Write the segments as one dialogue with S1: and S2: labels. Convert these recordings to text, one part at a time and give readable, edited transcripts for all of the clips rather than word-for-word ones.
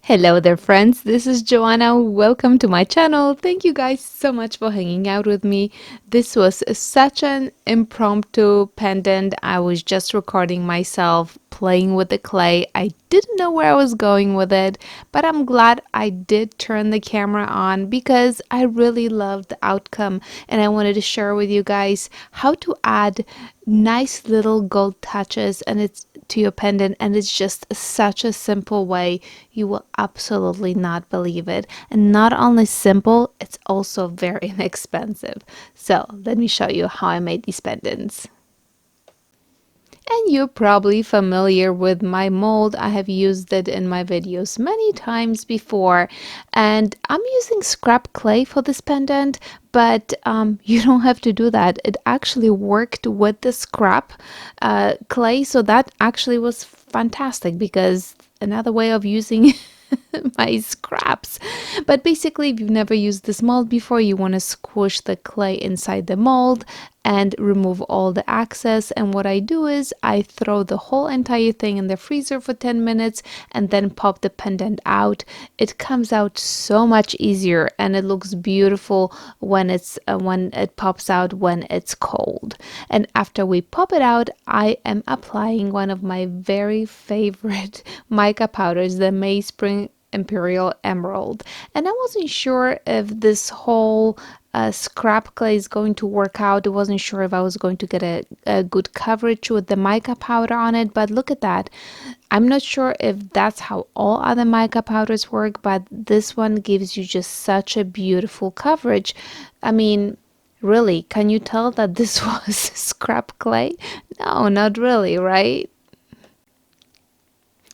S1: Hello there friends, this is Joanna. Welcome to my channel. Thank you guys so much for hanging out with me. This was such an impromptu pendant. I was just recording myself playing with the clay. I didn't know where I was going with it, but I'm glad I did turn the camera on because I really loved the outcome and I wanted to share with you guys how to add nice little gold touches and it's to your pendant, and it's just such a simple way. You will absolutely not believe it, and not only simple, it's also very inexpensive. So let me show you how I made these pendants. And you're probably familiar with my mold. I have used it in my videos many times before, and I'm using scrap clay for this pendant, but you don't have to do that. It actually worked with the scrap clay, so that actually was fantastic because another way of using my scraps. But basically, if you've never used this mold before, you want to squish the clay inside the mold and remove all the excess. And what I do is I throw the whole entire thing in the freezer for 10 minutes and then pop the pendant out. It comes out so much easier and it looks beautiful when it pops out when it's cold. And after we pop it out, I am applying one of my very favorite mica powders, the Mespring Imperial Emerald. And I wasn't sure if this whole scrap clay is going to work out. I wasn't sure if I was going to get a good coverage with the mica powder on it, but look at that. I'm not sure if that's how all other mica powders work, but this one gives you just such a beautiful coverage. I mean, really, can you tell that this was scrap clay? No, not really, right?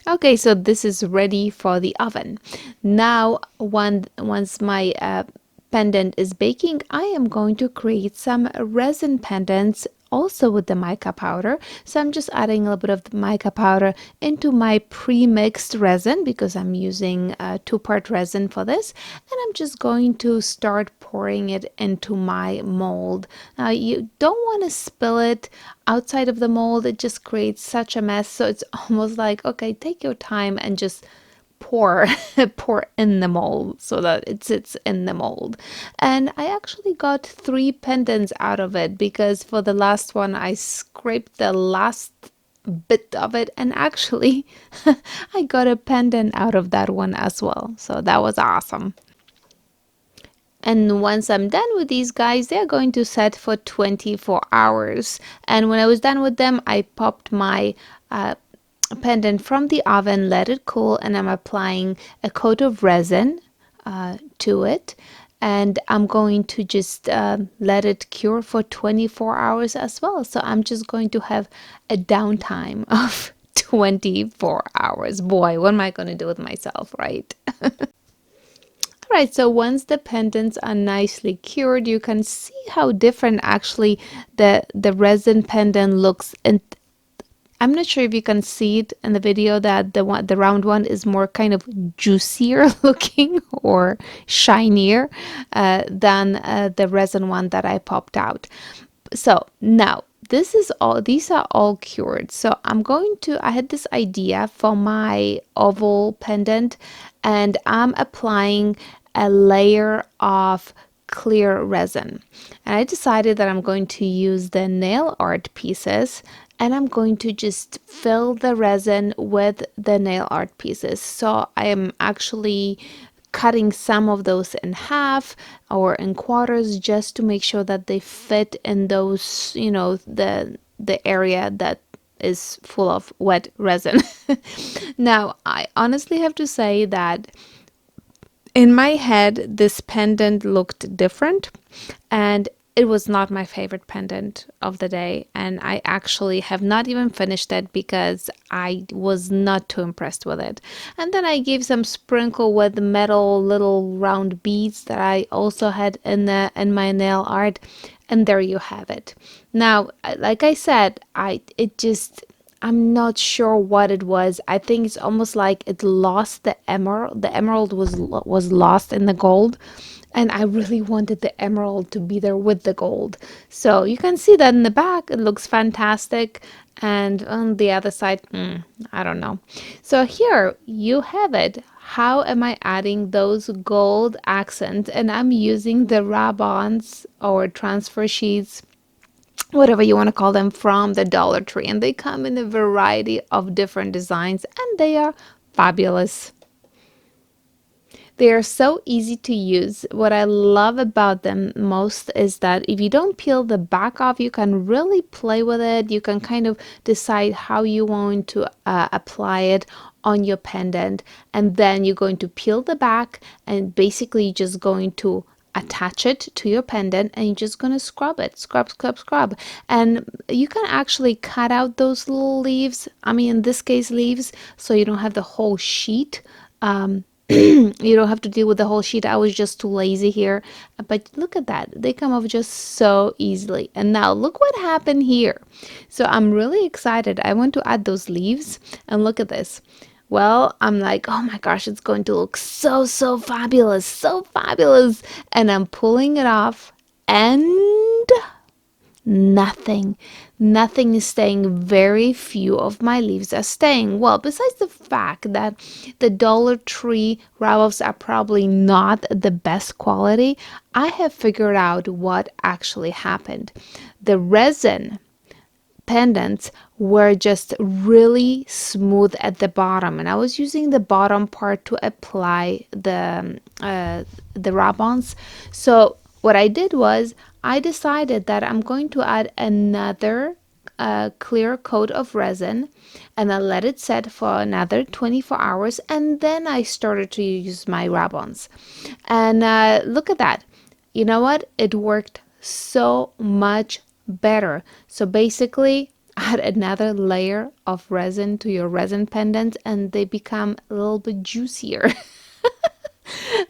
S1: Okay, so this is ready for the oven. Now, once my pendant is baking, I am going to create some resin pendants also with the mica powder. So I'm just adding a little bit of the mica powder into my pre-mixed resin because I'm using a two-part resin for this, and I'm just going to start pouring it into my mold. Now you don't want to spill it outside of the mold. It just creates such a mess, so it's almost like, okay, take your time and just pour pour in the mold so that it sits in the mold. And I actually got 3 pendants out of it because for the last one I scraped the last bit of it, and actually I got a pendant out of that one as well, so that was awesome. And once I'm done with these guys, they're going to set for 24 hours. And when I was done with them, I popped my pendant from the oven, let it cool, and I'm applying a coat of resin to it. And I'm going to just let it cure for 24 hours as well. So I'm just going to have a downtime of 24 hours. Boy, what am I going to do with myself, right? Right, so once the pendants are nicely cured, you can see how different actually the resin pendant looks. And I'm not sure if you can see it in the video that the round one is more kind of juicier looking or shinier than the resin one that I popped out. So now these are all cured. So I had this idea for my oval pendant, and I'm applying a layer of clear resin. And I decided that I'm going to use the nail art pieces, and I'm going to just fill the resin with the nail art pieces. So I am actually cutting some of those in half or in quarters just to make sure that they fit in those, the area that is full of wet resin. Now, I honestly have to say that in my head, this pendant looked different, and it was not my favorite pendant of the day, and I actually have not even finished it because I was not too impressed with it. And then I gave some sprinkle with metal little round beads that I also had in my nail art, and there you have it. Now, like I said, I'm not sure what it was. I think it's almost like it lost the emerald. The emerald was lost in the gold, and I really wanted the emerald to be there with the gold. So you can see that in the back. It looks fantastic, and on the other side, I don't know. So here you have it. How am I adding those gold accents? And I'm using the rub-ons or transfer sheets, whatever you want to call them, from the Dollar Tree, and they come in a variety of different designs, and they are fabulous. They are so easy to use. What I love about them most is that if you don't peel the back off, you can really play with it. You can kind of decide how you want to apply it on your pendant, and then you're going to peel the back, and basically just going to attach it to your pendant, and you're just going to scrub it, scrub. And you can actually cut out those little leaves, I mean in this case leaves, so you don't have the whole sheet. You don't have to deal with the whole sheet. I was just too lazy here, but look at that, they come off just so easily. And now look what happened here. So I'm really excited. I want to add those leaves, and look at this. Well, I'm like, oh my gosh, it's going to look so fabulous, so fabulous. And I'm pulling it off, and nothing is staying. Very few of my leaves are staying. Well, besides the fact that the Dollar Tree rub-offs are probably not the best quality, I have figured out what actually happened. The resin pendants were just really smooth at the bottom, and I was using the bottom part to apply the rub-ons. So what I did was I decided that I'm going to add another clear coat of resin, and I let it set for another 24 hours, and then I started to use my rub-ons. And look at that. You know what? It worked so much better. So basically, add another layer of resin to your resin pendants, and they become a little bit juicier.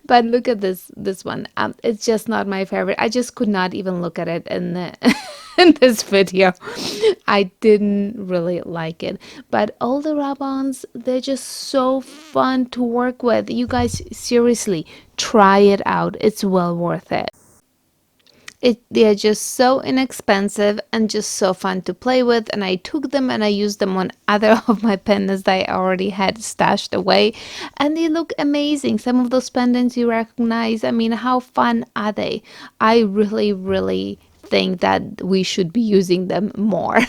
S1: But look at this one. It's just not my favorite. I just could not even look at it in in this video. I didn't really like it. But all the rub-ons, they're just so fun to work with. You guys, seriously, try it out. It's well worth it. They're just so inexpensive and just so fun to play with, and I took them and I used them on other of my pendants that I already had stashed away, and they look amazing. Some of those pendants you recognize. I mean, how fun are they? I really think that we should be using them more.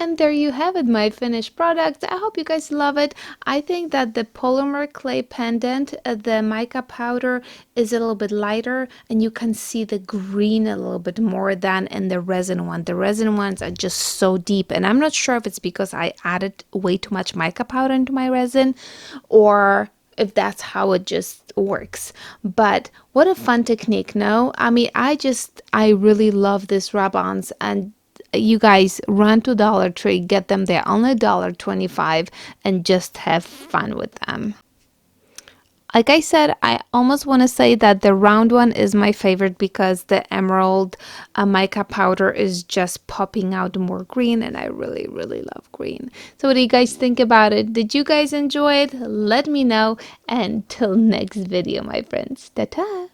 S1: And there you have it, my finished product. I hope you guys love it. I think that the polymer clay pendant, the mica powder, is a little bit lighter, and you can see the green a little bit more than in the resin one. The resin ones are just so deep, and I'm not sure if it's because I added way too much mica powder into my resin, or if that's how it just works. But what a fun technique, no? I mean, I really love this rub-ons, and you guys run to Dollar Tree, get them. They're only $1.25, and just have fun with them. Like I said, I almost want to say that the round one is my favorite because the emerald mica powder is just popping out more green, and I really love green. So what do you guys think about it? Did you guys enjoy it? Let me know. And till next video, my friends. Ta-ta!